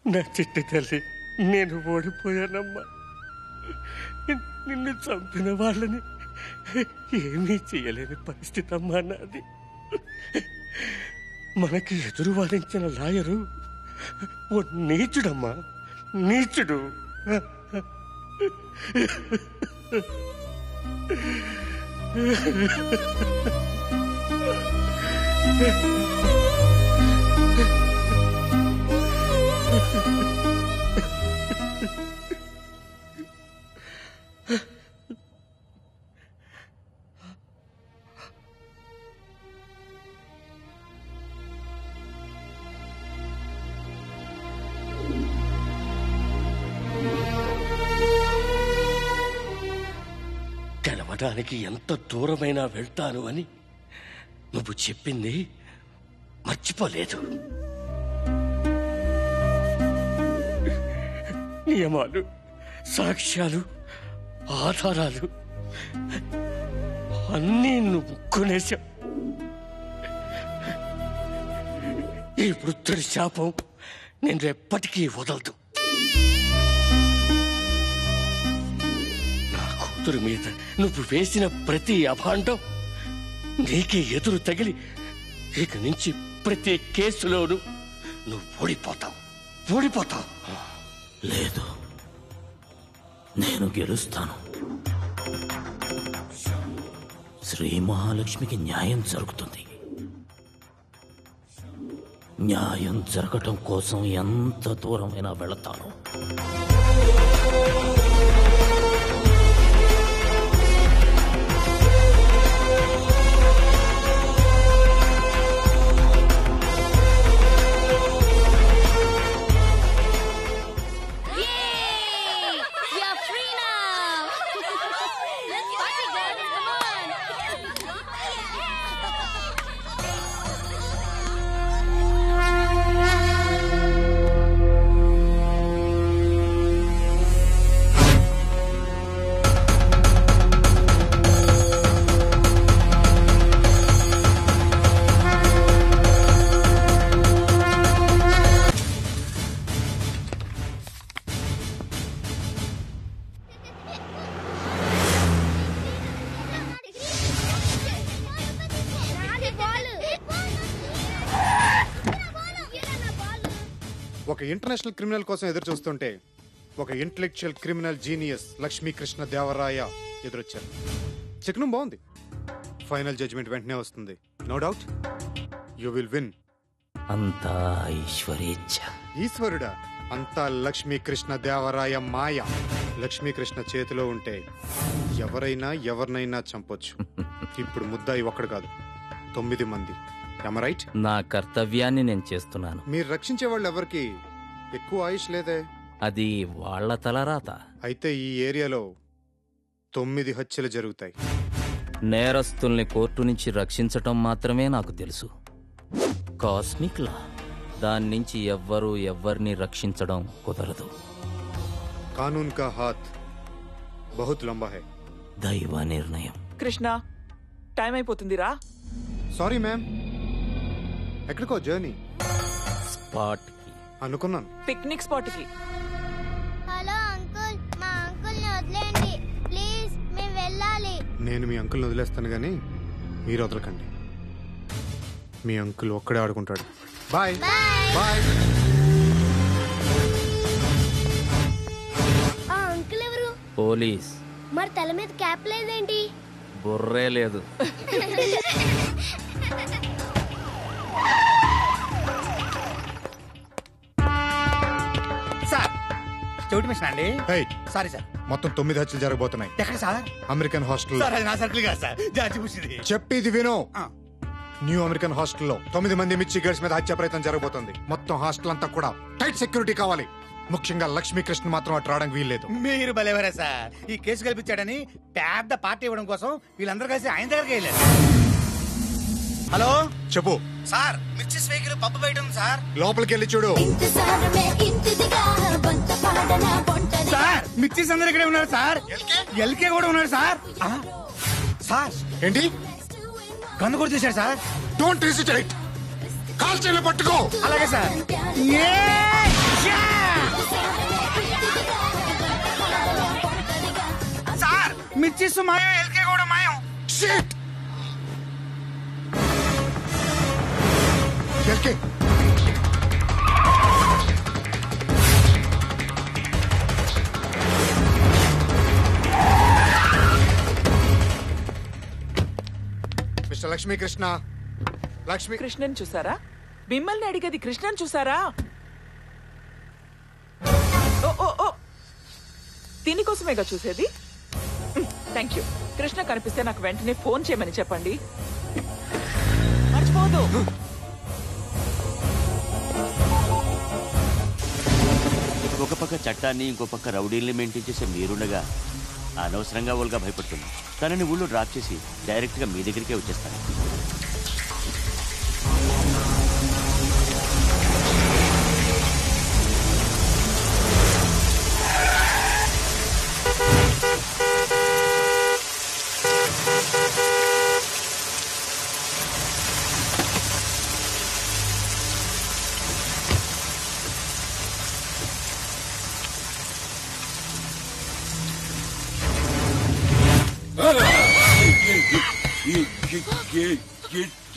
నా చిట్టి తల్లి, నేను ఓడిపోయానమ్మా. నిన్ను చంపిన వాళ్ళని ఏమీ చేయలేని పరిస్థితి అమ్మా నాది. మనకి ఎదురు వాదించిన లాయరు ఓ నీచుడమ్మా, నీచుడు. గెలవడానికి ఎంత దూరమైనా వెళ్తాను అని నువ్వు చెప్పింది మర్చిపోలేదు. నియమాలు, సాక్ష్యాలు, ఆధారాలు అన్నీ నువ్వు కొనేశావు. ఈ వృద్ధుడి శాపం నేను ఎప్పటికీ వదలదు. నా కూతురు మీద నువ్వు వేసిన ప్రతి అభాండం నీకే ఎదురు తగిలి ఇక నుంచి ప్రతి కేసులోనూ నువ్వు ఓడిపోతావు. లేదు, నేను గెలుస్తాను. శ్రీ మహాలక్ష్మికి న్యాయం జరుగుతుంది. న్యాయం జరగటం కోసం ఎంత దూరమైనా వెళతాను. ఒక ఇంటర్నేషనల్ క్రిమినల్ కోసం ఎదురు చూస్తుంటే ఒక intellectual criminal genius Lakshmikrishna Devaraya ఎదురొచ్చారు. చిక్నం బాగుంది. ఫైనల్ జడ్జిమెంట్ వెంటనే వస్తుంది. No doubt you will win. అంతా ఈశ్వరేచ్ఛ. ఈశ్వరుడా? అంతా లక్ష్మీకృష్ణ దేవరాయ మాయ. లక్ష్మీకృష్ణ చేతిలో ఉంటే ఎవరైనా ఎవరినైనా చంపొచ్చు. ఇప్పుడు ముద్దాయి ఒక్కడు కాదు, 9 మంది. రైట్? నా కర్తవ్యాన్ని నేను చేస్తున్నాను. మీరు రక్షించే వాళ్ళు ఎవరికి ఎక్కువ ఆయుష్ లేదే. అది వాళ్ళ తలరాత. అయితే ఈ ఏరియాలో 9 హత్యలు జరుగుతాయి. నేరస్తుల్ని కోర్టు నుంచి రక్షించటం మాత్రమే నాకు తెలుసు. కాస్మిక్ లా, దాని నుంచి ఎవ్వరిని రక్షించడం కుదరదు. కానూన్ కా హాత్ బహుత్ లంబా హై. దైవ నిర్ణయం. కృష్ణ, టైం అయిపోతుందిరా. Sorry ma'am. ఎక్కడికో జర్నీ. స్పాట్ కి అనుకున్నాను. పిక్నిక్ స్పాట్ కి. హలో అంకుల్, మా అంకుల్ ని వదిలేండి ప్లీజ్, మేము వెళ్ళాలి. నేను మీ అంకుల్ని వదిలేస్తాను గానీ మీరు వదలకండి. మీ అంకుల్ ఒక్కడే ఆడుకుంటాడు. Bye bye. ఆ అంకుల్ ఎవరు? పోలీస్. మరి తల మీద క్యాప్ లేదేంటి? బుర్రే లేదు. సార్, చెవిటి మిషన్ అండి. Sorry sir. మొత్తం 9 హత్యలు జరగబోతున్నాయి. ఎక్కడ సార్? American hostel. సార్, అది నా సర్కిల్ కాదు సార్, జార్జి బుష్ది. చెప్పేది విను. న్యూ అమెరికన్ హాస్టల్లో 9 మంది మిర్చి గర్ల్స్ మీద హత్య ప్రయత్నం జరగబోతుంది. మొత్తం హాస్టల్ అంతా కూడా టైట్ సెక్యూరిటీ కావాలి. ముఖ్యంగా లక్ష్మీకృష్ణ మాత్రం అటు రావడానికి వీల్లేదు. మీరు భలేవరే సార్. ఈ కేసు కల్పించాడని పెద్ద పార్టీ ఇవ్వడం కోసం వీళ్ళందరూ కలిసి ఆయన దగ్గరికి వెళ్ళారు. హలో చెప్పు సార్. మిర్చిస్ వెహికల్ పబ్బు బయట ఉంది సార్. లోపలికి వెళ్ళి చూడు. సార్, మిర్చిస్ అందరు ఇక్కడే ఉన్నారు సార్. ఎల్కే కూడా ఉన్నారు సార్. సార్ ఏంటి? గన్ను కూడా చేశారు సార్. Don't hesitate. కాల్ చేయలు పట్టుకో. అలాగే సార్. మిర్చిస్ మాయం, ఎల్కే కూడా మాయం. ఎల్కే మిస్టర్ లక్ష్మీకృష్ణ, లక్ష్మి కృష్ణన్ చూసారా? మిమ్మల్ని అడిగేది కృష్ణన్ చూసారా? ఓ ఓ ఓ దీనికోసమేగా చూసేది. Thank you. కృష్ణ కనిపిస్తే నాకు వెంటనే ఫోన్ చేయమని చెప్పండి. మర్చిపోదు. ఒక పక్క చట్టాన్ని ఇంకో పక్క రౌడీల్ని మెయింటైన్ చేసే మీరుండగా అనవసరంగా వాళ్ళుగా భయపడుతున్నాం. తనని ఊళ్ళో డ్రాప్ చేసి డైరెక్ట్గా మీ దగ్గరికే వచ్చేస్తాను.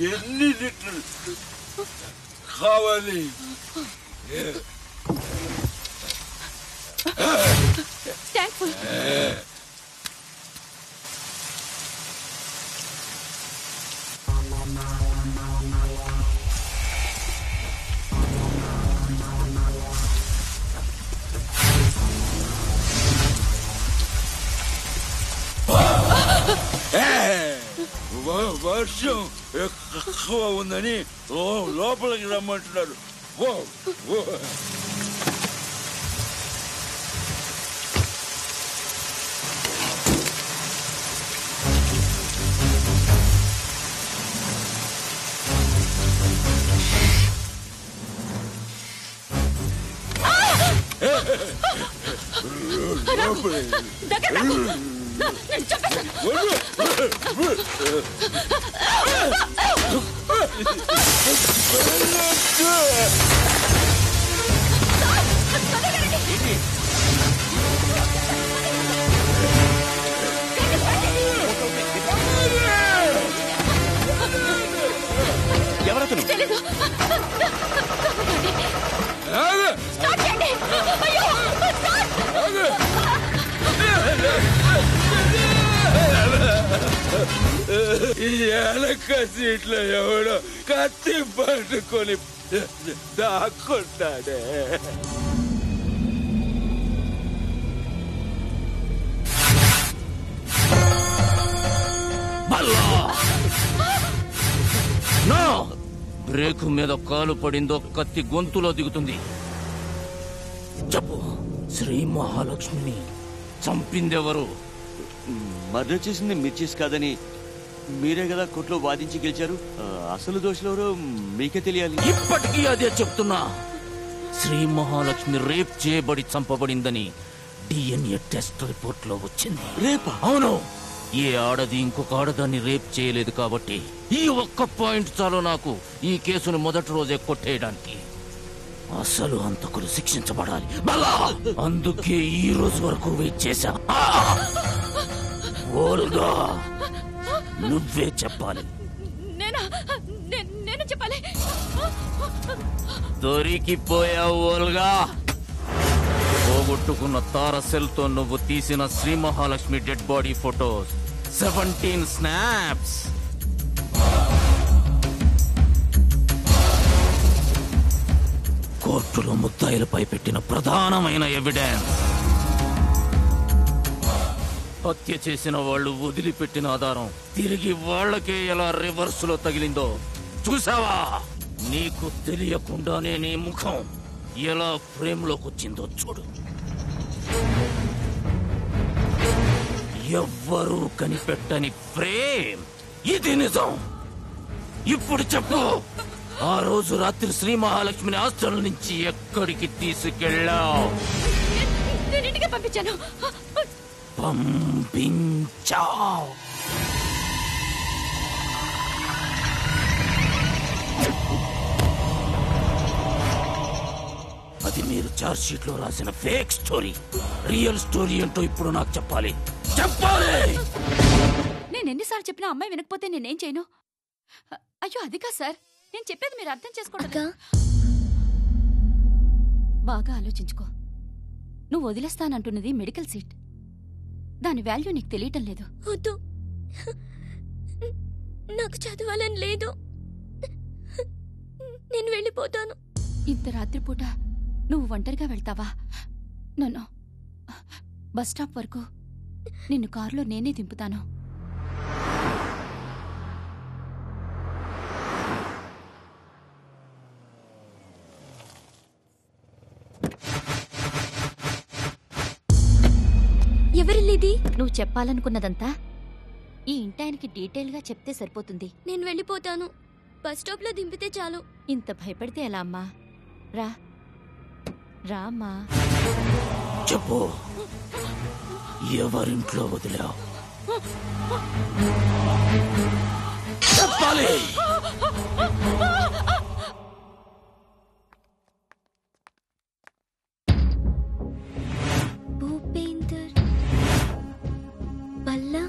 ఎన్ని లీటర్లు కావాలి? వర్షం ఎక్కువ ఉందని లోపలికి రమ్మంటున్నారు. ఎవరతను? వెనక సీట్లో ఎవడో కత్తి పట్టుకొని దాక్కుంటాడే. బ్రేకు మీద కాలు పడిందో కత్తి గొంతులో దిగుతుంది. చెప్పు, శ్రీ మహాలక్ష్మిని చంపిందెవరు? మర్డర్ చేసింది మిర్చిస్ కాదని మీరే కదా కోర్టులో వాదించి గెలిచారు. అసలు దోషులెవరో మీకే తెలియాలి. ఇప్పటికీ అదే చెప్తున్నా. శ్రీ మహాలక్ష్మి రేప్ చేయబడి చంపబడిందని DNA టెస్ట్ రిపోర్ట్ లో వచ్చింది. రేపా? అవును. ఏ ఆడది ఇంకొక ఆడదాన్ని రేప్ చేయలేదు కాబట్టి ఈ ఒక్క పాయింట్ చాలు నాకు ఈ కేసును మొదటి రోజే కొట్టేయడానికి. అసలు హంతకులు శిక్షించబడాలి. అందుకే ఈ రోజు వరకు వెయిట్ చేశా. ఓల్గా, నువ్వే చెప్పాలి. నేను చెప్పాలి. దొరికిపోయావు ఓల్గా. పోగొట్టుకున్న తార సెల్ తో నువ్వు తీసిన Shri Mahalakshmi dead body photos 17 snaps. కోర్టులో ముద్దాయిలపై పెట్టిన ప్రధానమైన ఎవిడెన్స్. హత్య చేసిన వాళ్ళు వదిలిపెట్టిన ఆధారం తిరిగి వాళ్లకే ఎలా రివర్స్ లో తగిలిందో చూసావా? నీకు తెలియకుండానే నీ ముఖం ఎలా ఫ్రేమ్ లోకి వచ్చిందో చూడు. ఎవ్వరూ కనిపెట్టని ఫ్రేమ్ ఇది. నిజం. ఇప్పుడు చెప్పు, ఆ రోజు రాత్రి శ్రీ మహాలక్ష్మిని హాస్టల్ నుంచి ఎక్కడికి తీసుకెళ్ళావు? నేను ఇంటికి పంపించాను. పంపించావు. అది మీరు చార్జ్ షీట్ లో రాసిన ఫేక్ స్టోరీ. రియల్ స్టోరీ ఏంటో ఇప్పుడు నాకు చెప్పాలి. చెప్పాలి. నేను ఎన్నిసార్లు చెప్పినా అమ్మాయి వినకపోతే నేనేం చేయను? అయ్యో అది కాదు సార్, నేను చెప్పేది మీరు అర్థం చేసుకోవడం. బాగా ఆలోచించుకో. నువ్వు వదిలేస్తానంటున్నది మెడికల్ సీట్. దాని వాల్యూ నీకు తెలియటం లేదు. వద్దు, నాకు చదవాలని లేదు, నేను వెళ్ళిపోతాను. ఇంత రాత్రిపూట నువ్వు ఒంటరిగా వెళ్తావా? నన్ను బస్ స్టాప్ వరకు నిన్ను కారులో నేనే దింపుతాను. ఎవరిల్లిది? నువ్వు చెప్పాలనుకున్నదంతా ఈ ఇంటాయనకి డీటెయిల్గా చెప్తే సరిపోతుంది. నేను వెళ్ళిపోతాను, బస్ స్టాప్ లో దింపితే చాలు. ఇంత భయపడితే ఎలా అమ్మా? రా రామ్మా. చెప్పు, ఎవరింట్లో వదిలావు? చెప్పాలి. భూపేందర్ బల్లా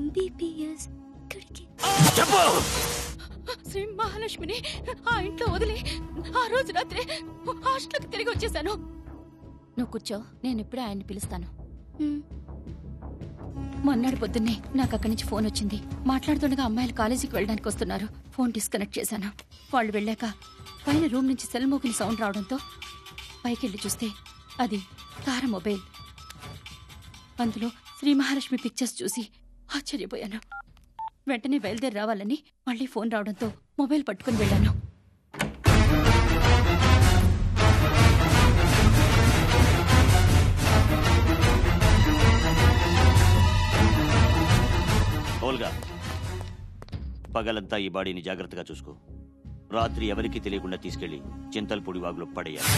MBBS. ఇక్కడికి చెప్పు. శ్రీ మహాలక్ష్మిని ఆ ఇంట్లో వదిలి ఆ రోజు రాత్రి హాస్టల్కి తిరిగి వచ్చేసాను. నువ్వు కూర్చో, నేను ఇప్పుడే ఆయన్ని పిలుస్తాను. మొన్నటి పొద్దున్నే నాకు అక్కడి నుంచి ఫోన్ వచ్చింది. మాట్లాడుతుండగా అమ్మాయిలు కాలేజీకి వెళ్ళడానికి వస్తున్నారు. ఫోన్ డిస్కనెక్ట్ చేశాను. వాళ్ళు వెళ్ళాక పైన రూమ్ నుంచి సెల్ మోగిన సౌండ్ రావడంతో పైకి వెళ్ళి చూస్తే అది తార మొబైల్. అందులో శ్రీ మహాలక్ష్మి పిక్చర్స్ చూసి ఆశ్చర్యపోయాను. వెంటనే బయలుదేరి రావాలని మళ్ళీ ఫోన్ రావడంతో మొబైల్ పట్టుకుని వెళ్ళాను. ఓల్గా, పగలంతా ఈ బాడీని జాగ్రత్తగా చూసుకో. రాత్రి ఎవరికీ తెలియకుండా తీసుకెళ్లి చింతల్పూడి వాగులో పడేయాలి.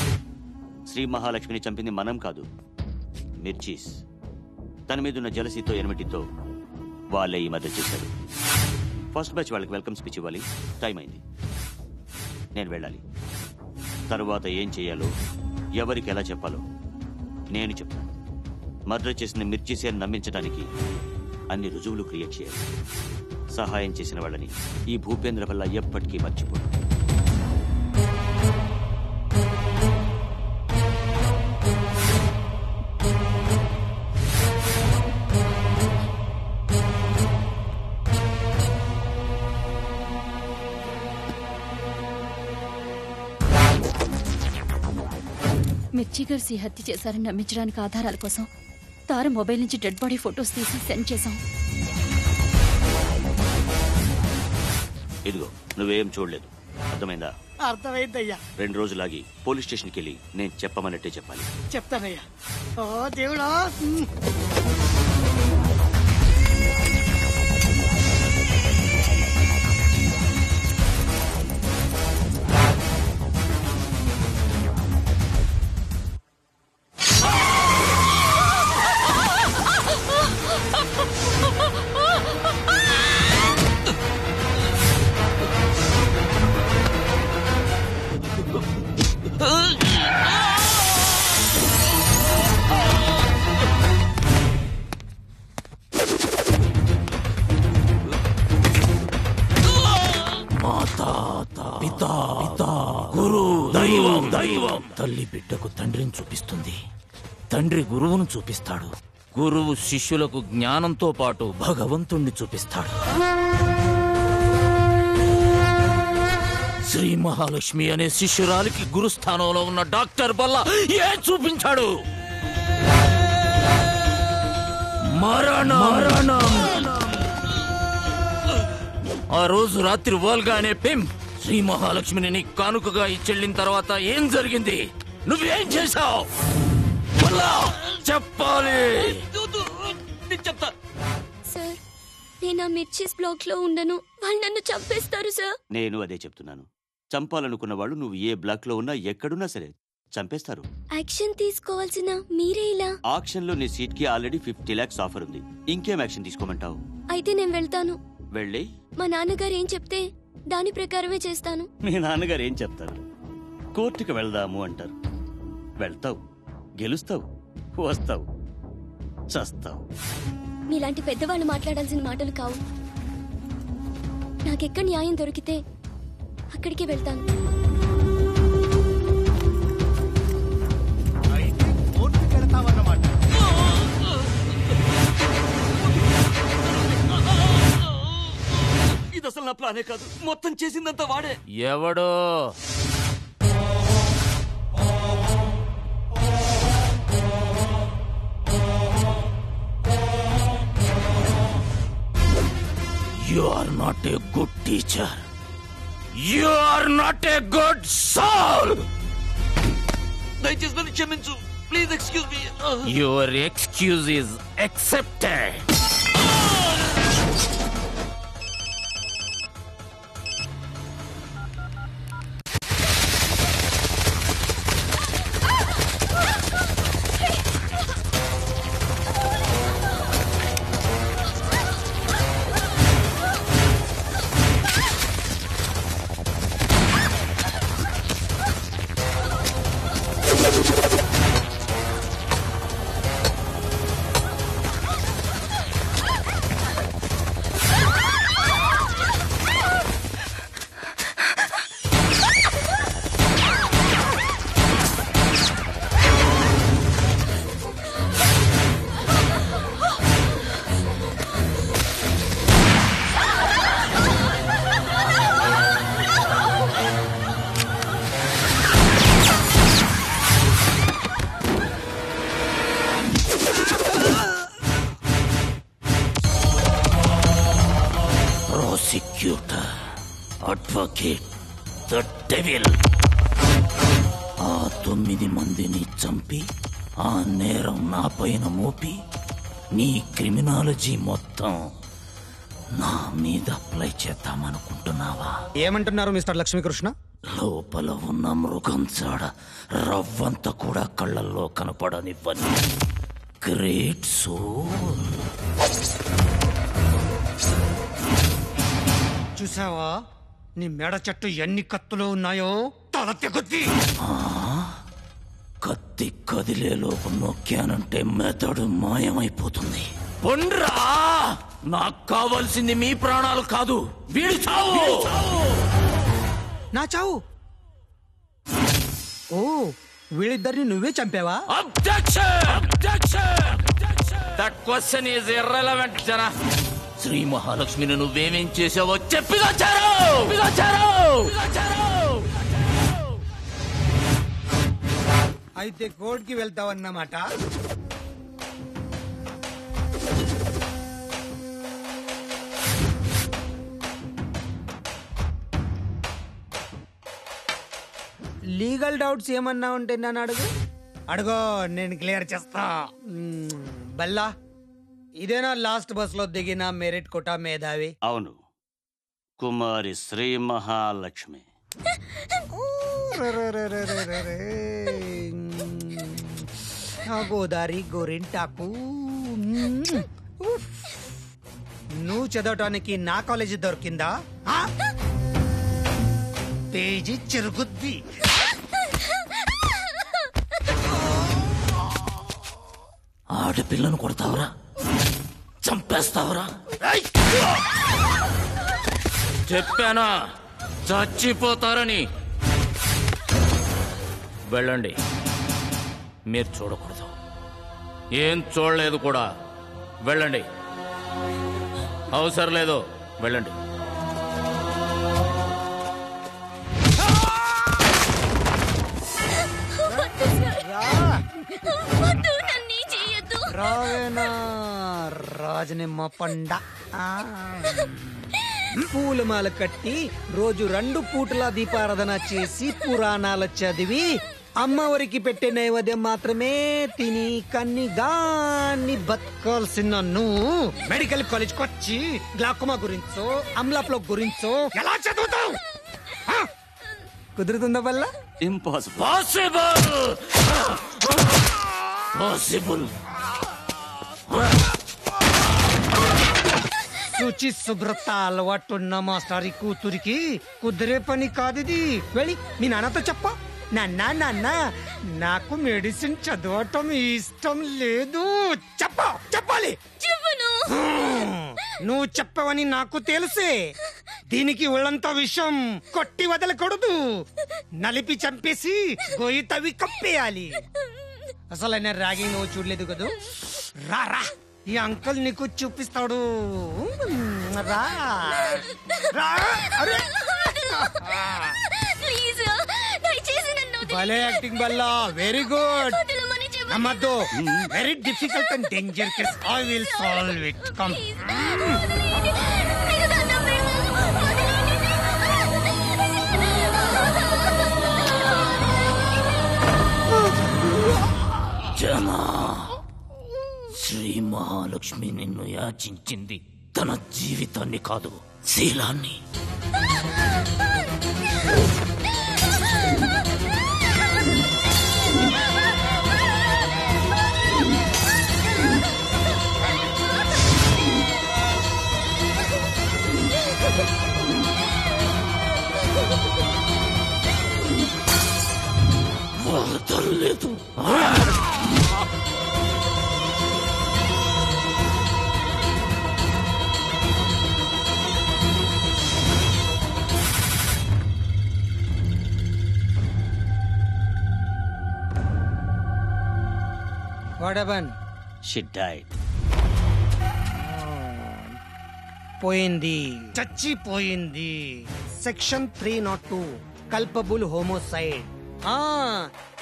శ్రీ మహాలక్ష్మిని చంపింది మనం కాదు, మిర్చీస్. తన మీదున్న జలసీతో ఎనిమిటితో వాళ్ళే ఈ మధ్య చేశారు. ఫస్ట్ బ్యాచ్ వాళ్ళకి వెల్కమ్ స్పీచ్ ఇవ్వాలి. టైం అయింది, నేను వెళ్ళాలి. తరువాత ఏం చేయాలో, ఎవరికి ఎలా చెప్పాలో నేను చెప్తాను. మర్డర్ చేసిన మిర్చీసే నమ్మించడానికి అన్ని రుజువులు క్రియేట్ చేయాలి. సహాయం చేసిన వాళ్ళని ఈ భూపేంద్ర వల్ల ఎప్పటికీ మర్చిపోడు. మిర్చి గారు హత్య చేశారని నమ్మించడానికి ఆధారాల కోసం తార మొబైల్ నుంచి డెడ్ బాడీ ఫొటోస్ తీసి సెండ్ చేశాం. ఇదిగో, నువ్వేం చూడలేదు, అర్థమైందా? అర్థమైందయ్యా. 2 రోజులాగి పోలీస్ స్టేషన్కి వెళ్ళి నేను చెప్పమన్నట్టే చెప్పాలి. చెప్తానయ్యా. ఓ దేవుడా. దైవం తల్లి బిడ్డకు తండ్రిని చూపిస్తుంది, తండ్రి గురువును చూపిస్తాడు, గురువు శిష్యులకు జ్ఞానంతో పాటు భగవంతుణ్ణి చూపిస్తాడు. శ్రీ మహాలక్ష్మి అనే శిష్యురాలికి గురుస్థానంలో ఉన్న డాక్టర్ బల్ల ఏం చూపించాడు? మరణం. ఆ రోజు రాత్రి వోల్గా అనే పెంప్ శ్రీ మహాలక్ష్మిని నీ కానుకగా ఇచ్చెళ్ళిన తర్వాత ఏం జరిగింది? నువ్వేం చేశావు? చెప్పాలి. చెప్తా సార్, నేను ఆ మిర్చీస్ బ్లాక్ లో ఉండను, వాళ్ళు నన్ను చంపేస్తారు సార్. నేను అదే చెప్తున్నాను. చంపాలనుకున్న వాళ్ళు నువ్వు ఏ బ్లాక్ లో ఉన్నా ఎక్కడున్నా సరే చంపేస్తారు. యాక్షన్ తీసుకోవాల్సిన మీరే ఇలా. ఆక్షన్ లో నీ సీట్ కి ఆల్రెడీ 50 lakhs ఆఫర్ ఉంది. ఇంకేం యాక్షన్ తీసుకోమంటావు? అయితే నేను వెళ్తాను. వెళ్ళి మా నాన్నగారు ఏం చెప్తే దాని ప్రకారమే చేస్తాను. మీ నాన్నగారు ఏం చెప్తారు? కోర్టుకు వెళ్దాము అంటారు. వెళ్తావు, గెలుస్తావు, వస్తావు. చస్తావు. మీలాంటి పెద్దవాళ్ళు మాట్లాడాల్సిన మాటలు కావు. నాకెక్కడ న్యాయం దొరికితే అక్కడికి వెళ్తాను. అయితే కోర్టుకి వెళ్తావన్నమాట. ఇది అసలు నా ప్లానే కాదు, మొత్తం చేసిందంతా వాడే. ఎవడో You are not a good teacher. You are not a good soul. దయచేసి నన్ను క్షమించు. Please excuse me. Your excuse is accepted. Prosecutor, advocate, the devil. ఆ 9 మందిని చంపి ఆ నేరం నా పైన మోపి నీ క్రిమినాలజీ మొత్తం నా మీద అప్లై చేద్దామనుకుంటున్నావా? ఏమంటున్నారు మిస్టర్ లక్ష్మీకృష్ణ? లోపల ఉన్న మృగం చాడ రవ్వంత కూడా కళ్ళల్లో కనపడనివ్వని గ్రేట్ సోల్. చూసావా నీ మెడ చెట్టు ఎన్ని కత్తులు ఉన్నాయో? తల తెగుద్ది. కత్తి కదిలేలోపు నొక్కానంటే మెదడు మాయమైపోతుంది. పొండ్రా, నాకు కావాల్సింది మీ ప్రాణాలు కాదు, వీడి చావు. నా చావు? ఓ, వీళ్ళిద్దరిని నువ్వే చంపావా? దట్ క్వశ్చన్ ఈజ్ ఇర్రెలవెంట్ జనా. శ్రీ మహాలక్ష్మిని నువ్వేమేం చేసావో చెప్పిదొచ్చారు. అయితే కోర్టుకి వెళ్తావన్నమాట. లీగల్ డౌట్స్ ఏమన్నా ఉంటే నన్ను అడుగో, నేను క్లియర్ చేస్తా. బల్లా, ఇదేనా లాస్ట్ బస్ లో దిగిన మెరిట్ కోటా మేధావి? అవును, కుమారి శ్రీ మహాలక్ష్మి. గోదారి గోరింటాకు. నువ్వు చదవటానికి నా కాలేజీ దొరికిందా? పేజీ చెరుగుద్ది. ఆడపిల్లను కొడతావరా, చంపేస్తావరా? చెప్పానా చచ్చిపోతారని. వెళ్ళండి, మీరు చూడకూడదు, ఏం చూడలేదు కూడా. వెళ్ళండి, అవసరం లేదు, వెళ్ళండి. రావేనా రాజనిమ్మ పండ. పూలమాల కట్టి రోజు 2 పూటల దీపారాధన చేసి పురాణాలు చదివి అమ్మవారికి పెట్టే నైవేద్యం మాత్రమే తిని కన్ని గాన్ని బతకాల్సిన నువ్వు మెడికల్ కాలేజ్కి వచ్చి గ్లాకోమా గురించో అమ్లాప్లో గురించో ఎలా చదువుతావు? కుదురుతుందా వల్ల? ఇంపాసిబుల్. శుచి శుభ్రత అలవాటున్న మాస్టారి కూతురికి కుదిరే పని కాదిది. వెళ్ళి మీ నాన్నతో చెప్ప, నాన్న నాకు మెడిసిన్ చదవటం ఇష్టం లేదు. చెప్పాలి. నువ్వు చెప్పవని నాకు తెలుసే. దీనికి ఒళ్ళంతా విషం కొట్టి వదలకూడదు, నలిపి చంపేసి గొయ్యి తవ్వి కప్పేయాలి. అసలు ఆయన రాగి నువ్వు చూడలేదు కదా. రా ఈ అంకుల్ నీకు చూపిస్తాడు. రా. అరే భలే యాక్టింగ్ బల్లా, వెరీ గుడ్. నమ్మద్దు, very difficult and danger case. I will solve it. Come. జనా, శ్రీ మహాలక్ష్మి నిన్ను యాచించింది తన జీవితాన్ని కాదు, శీలాన్ని. వదల్లేదు. What happened? She died. పోయింది, చచ్చిపోయింది. Section 302 culpable homicide.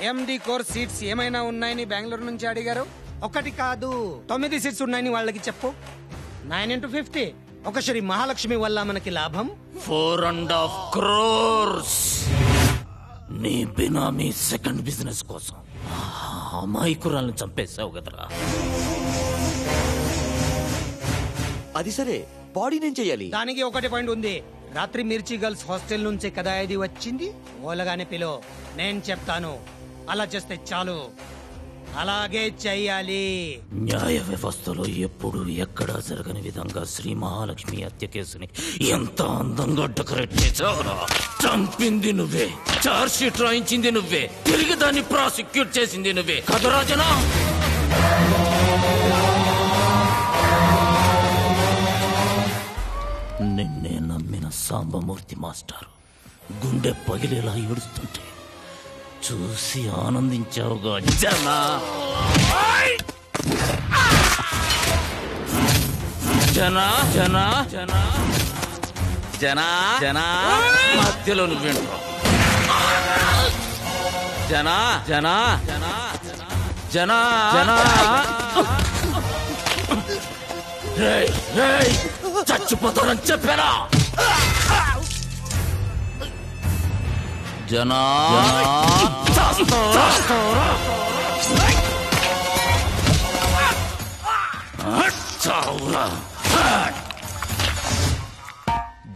MD core seats ఏమైనా ఉన్నాయని బెంగళూరు నుంచి అడిగారు. 1 కాదు 9 సీట్స్ ఉన్నాయని వాళ్ళకి చెప్పు. 9 into 50. ఒక శ్రీ మహాలక్ష్మి వల్ల మనకి లాభం 4.5 crores. నీ బినామీ సెకండ్ బిజినెస్ కోసం అమాయకురాలను చంపేశావు కదరా. అది సరే, బాడీ నేను చెయ్యాలి. దానికి 1 పాయింట్ ఉంది. రాత్రి మిర్చి గర్ల్స్ హాస్టల్ నుంచే కదా ఇది వచ్చింది. ఓలగానే పిలో, నేను చెప్తాను. అలా చేస్తే చాలు, అలాగే చెయ్యాలి. న్యాయ వ్యవస్థలో ఎప్పుడు ఎక్కడా జరగని విధంగా శ్రీ మహాలక్ష్మి హత్య కేసుని ఎంత అందంగా డెకరేట్ చేశావురా. చంపింది నువ్వే, చార్జ్ షీట్ రాయించింది నువ్వే, తిరిగి దాన్ని ప్రాసిక్యూట్ చేసింది నువ్వే కదరాజనా. నిన్నే నమ్మిన సాంబమూర్తి మాస్టర్ గుండె పగిలేలా ఏడుస్తుంటే చూసి ఆనందించావుగా జనా. జనా జనా జనా జనా జనా మధ్యలో నువ్వేంట్రా. జనా జనా జనా జనా జనా చచ్చిపోతానని చెప్పారా. జనా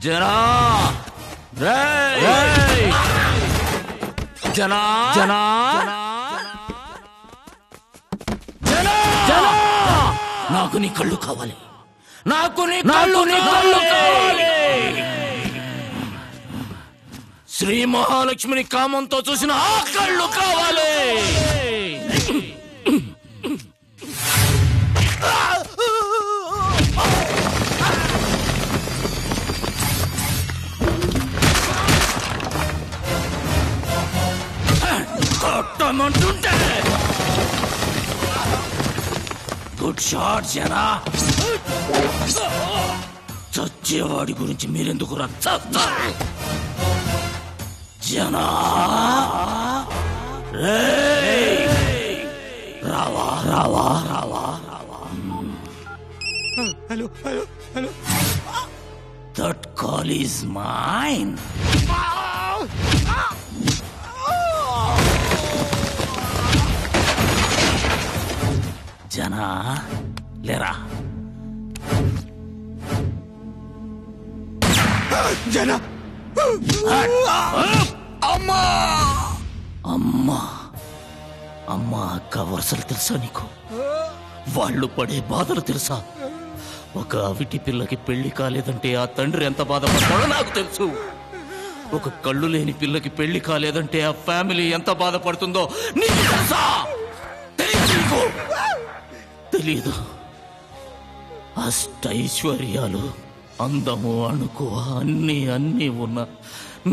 జనా జనా జనా జనా నాకు నీ కళ్ళు కావాలి, నాకు నీ కళ్ళు కావాలి. శ్రీ మహాలక్ష్మిని కామంతో చూసిన ఆ కళ్ళు కావాలి. కొట్టమంటుంటే గుడ్ షాట్ జనా. చచ్చేవాడి గురించి మీరెందుకు రచ్చేస్తారు జనా. రావా రావా రావా రావా. Hello hello hello. That call is mine. Jana లేరా. జనా అమ్మా అమ్మా అమ్మా అక్క వరుసలు తెలుసా నీకు? వాళ్ళు పడే బాధలు తెలుసా? ఒక అవిటి పిల్లకి పెళ్లి కాలేదంటే ఆ తండ్రి ఎంత బాధపడతాడో నాకు తెలుసు. ఒక కళ్ళు లేని పిల్లకి పెళ్లి కాలేదంటే ఆ ఫ్యామిలీ ఎంత బాధపడుతుందో నీకు తెలుసా? తెలీదు. అష్టైశ్వర్యాలు, అందము, అణుకు అన్నీ ఉన్న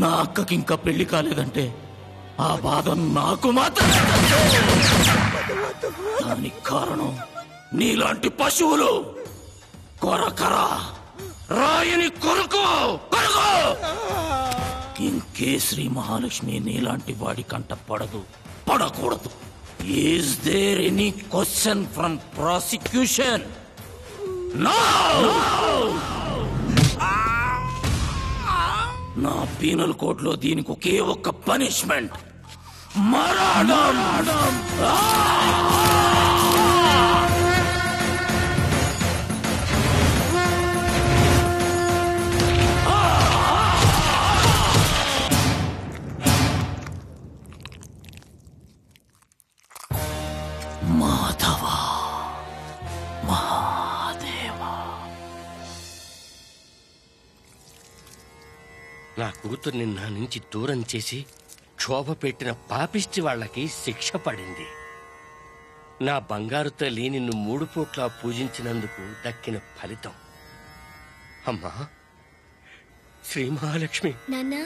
నా అక్కకి ఇంకా పెళ్లి కాలేదంటే ఆ బాధ నాకు మాత్రమే. దానికి కారణం నీలాంటి పశువులు. కొరకరా రాయని కొరకు ఇంకే శ్రీ మహాలక్ష్మి నీలాంటి వాడి కంట పడకూడదు. Is there any question from prosecution? నా పీనల్ కోర్టులో దీనికి ఒకే ఒక్క పనిష్మెంట్, మరణం. మాధవ, మహాదేవా. నా కూతుర్ని నా నుంచి దూరం చేసి క్షోభ పెట్టిన పాపిష్టి వాళ్ళకి శిక్ష పడింది. నా బంగారు తల్లి నిన్ను 3 పూట్లా పూజించినందుకు దక్కిన ఫలితం. అమ్మా శ్రీ మహాలక్ష్మి. నాన్నా,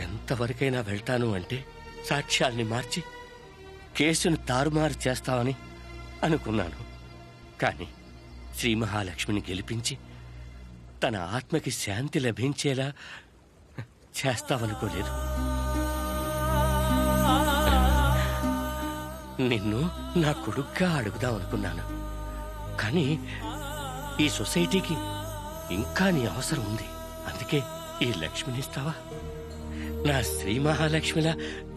ఎంతవరకైనా వెళ్తాను అంటే సాక్ష్యాల్ని మార్చి కేసును తారుమారు చేస్తావని అనుకున్నాను. కానీ శ్రీ మహాలక్ష్మిని గెలిపించి తన ఆత్మకి శాంతి లభించేలా చేస్తావనుకోలేదు. నిన్ను నా కొడుగ్గా అడుగుదామనుకున్నాను. కానీ ఈ సొసైటీకి ఇంకా నీ అవసరం ఉంది. అందుకే ఈ లక్ష్మినిస్తావా? నా శ్రీ మహాలక్ష్మిలా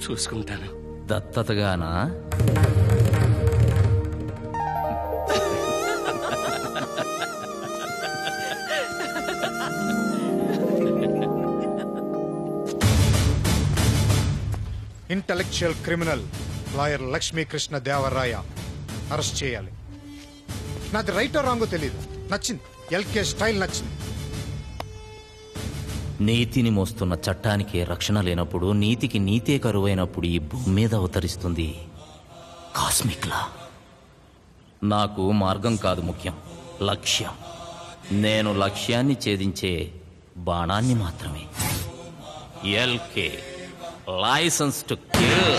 చూసుకుంటాను. దత్తతగానా? Intellectual criminal lawyer Lakshmikrishna Devaraya arrest చేయాలి. నాది రైటో రాంగో తెలీదు, నచ్చింది. ఎల్కే స్టైల్ నచ్చింది. నీతిని మోస్తున్న చట్టానికే రక్షణ లేనప్పుడు, నీతికి నీతే కరువైనప్పుడు ఈ భూమి మీద అవతరిస్తుంది కాస్మిక్ లా. నాకు మార్గం కాదు ముఖ్యం, లక్ష్యం. నేను లక్ష్యాన్ని ఛేదించే బాణాన్ని మాత్రమే. ఎల్కే లైసెన్స్ టు కిల్.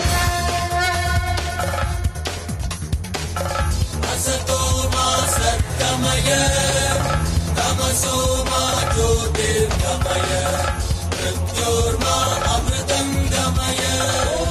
తమసో